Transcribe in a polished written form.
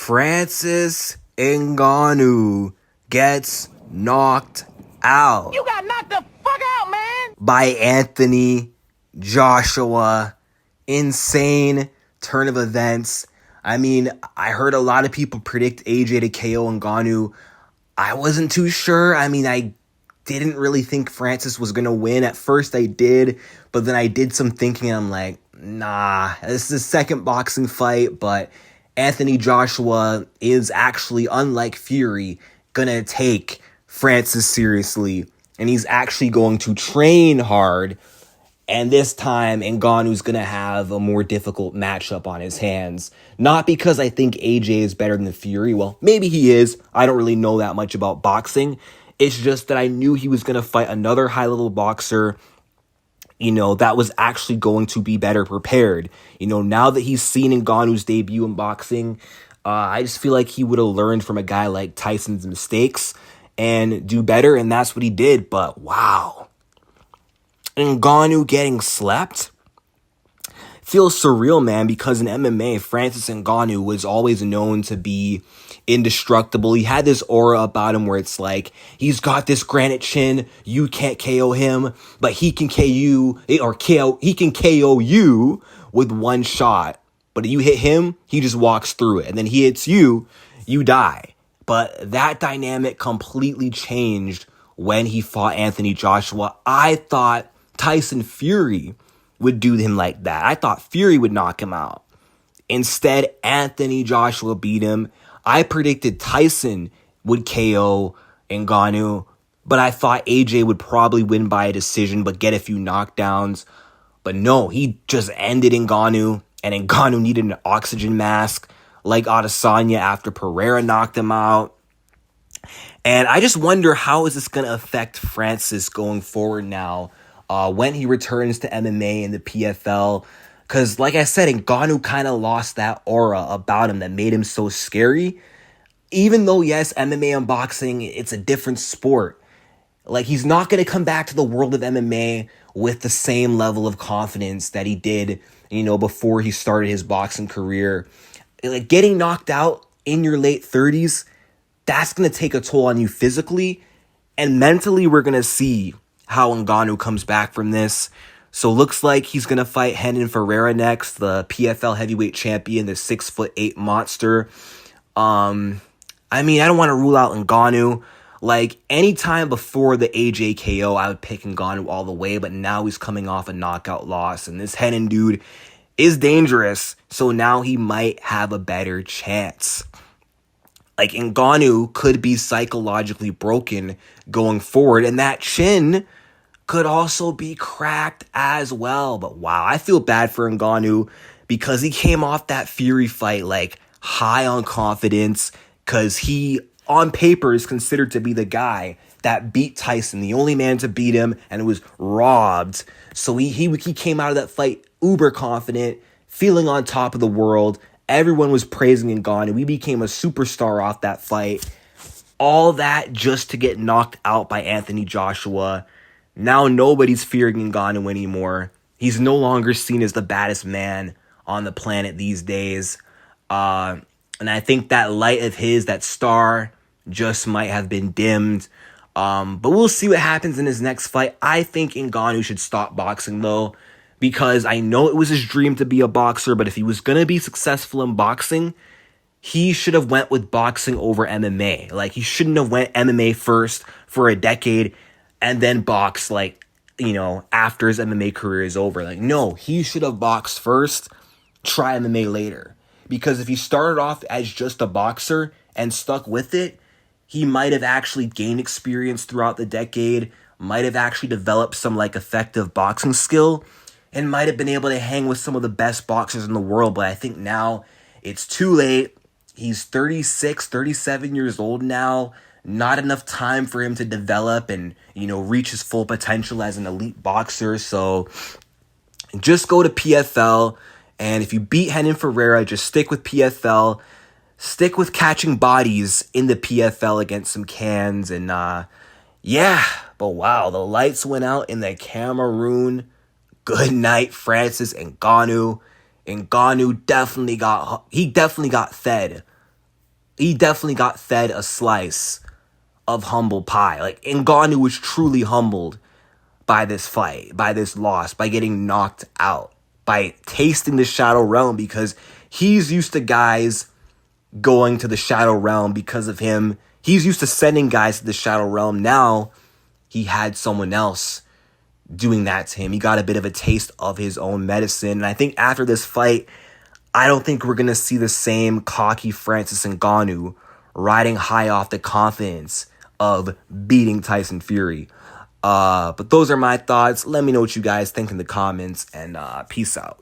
Francis Ngannou gets knocked out. You got knocked the fuck out, man! By Anthony Joshua. Insane turn of events. I mean, I heard a lot of people predict AJ to KO Ngannou. I wasn't too sure. I mean, I didn't really think Francis was going to win. At first I did, but then I did some thinking and I'm like, nah, this is the second boxing fight, but Anthony Joshua is actually, unlike Fury, going to take Francis seriously, and he's actually going to train hard, and this time Ngannou's going to have a more difficult matchup on his hands. Not because I think AJ is better than Fury. Well, maybe he is. I don't really know that much about boxing. It's just that I knew he was going to fight another high-level boxer, that was actually going to be better prepared. Now that he's seen Ngannou's debut in boxing, I just feel like he would have learned from a guy like Tyson's mistakes and do better, and that's what he did. But wow, Ngannou getting slept feels surreal, man, because in MMA, Francis Ngannou was always known to be indestructible. He had this aura about him where it's like, he's got this granite chin, you can't KO him, but he can he can KO you with one shot. But you hit him, he just walks through it. And then he hits you, you die. But that dynamic completely changed when he fought Anthony Joshua. I thought Tyson Fury would do him like that. I thought Fury would knock him out. Instead, Anthony Joshua beat him. I predicted Tyson would KO Ngannou, but I thought AJ would probably win by a decision but get a few knockdowns. But no, he just ended Ngannou, and Ngannou needed an oxygen mask like Adesanya after Pereira knocked him out. And I just wonder, how is this going to affect Francis going forward now when he returns to MMA and the PFL? Because, like I said, Ngannou kind of lost that aura about him that made him so scary. Even though, yes, MMA and boxing, it's a different sport. Like, he's not going to come back to the world of MMA with the same level of confidence that he did, before he started his boxing career. Like, getting knocked out in your late 30s, that's going to take a toll on you physically. And mentally, we're going to see how Ngannou comes back from this. So looks like he's going to fight Renan Ferreira next, the PFL heavyweight champion, the 6'8" monster. I don't want to rule out Ngannou. Like, anytime before the AJ KO, I would pick Ngannou all the way, but now he's coming off a knockout loss, and this Renan dude is dangerous, so now he might have a better chance. Like, Ngannou could be psychologically broken going forward, and that chin could also be cracked as well. But wow, I feel bad for Ngannou because he came off that Fury fight like high on confidence, because he on paper is considered to be the guy that beat Tyson, the only man to beat him, and was robbed. So he came out of that fight uber confident, feeling on top of the world. Everyone was praising Ngannou. He became a superstar off that fight. All that just to get knocked out by Anthony Joshua. Now nobody's fearing Ngannou anymore. He's no longer seen as the baddest man on the planet these days. And I think that light of his, that star, just might have been dimmed. But we'll see what happens in his next fight. I think Ngannou should stop boxing, though, because I know it was his dream to be a boxer, but if he was going to be successful in boxing, he should have went with boxing over MMA. Like, he shouldn't have went MMA first for a decade and then box, after his MMA career is over. Like, no, he should have boxed first, try MMA later. Because if he started off as just a boxer and stuck with it, he might have actually gained experience throughout the decade, might have actually developed some, effective boxing skill, and might have been able to hang with some of the best boxers in the world. But I think now it's too late. He's 36, 37 years old now. Not enough time for him to develop and, reach his full potential as an elite boxer. So just go to PFL. And if you beat Renan Ferreira, just stick with PFL. Stick with catching bodies in the PFL against some cans. And but wow, the lights went out in the Cameroon. Good night, Francis Ngannou. Ngannou definitely got fed he definitely got fed a slice of humble pie. Like, Ngannou was truly humbled by this fight, by this loss, by getting knocked out, by tasting the Shadow Realm, because he's used to guys going to the Shadow Realm because of him. He's used to sending guys to the Shadow Realm. Now he had someone else doing that to him. He got a bit of a taste of his own medicine. And I think after this fight, I don't think we're going to see the same cocky Francis Ngannou riding high off the confidence of beating Tyson Fury. But those are my thoughts. Let me know what you guys think in the comments, and peace out.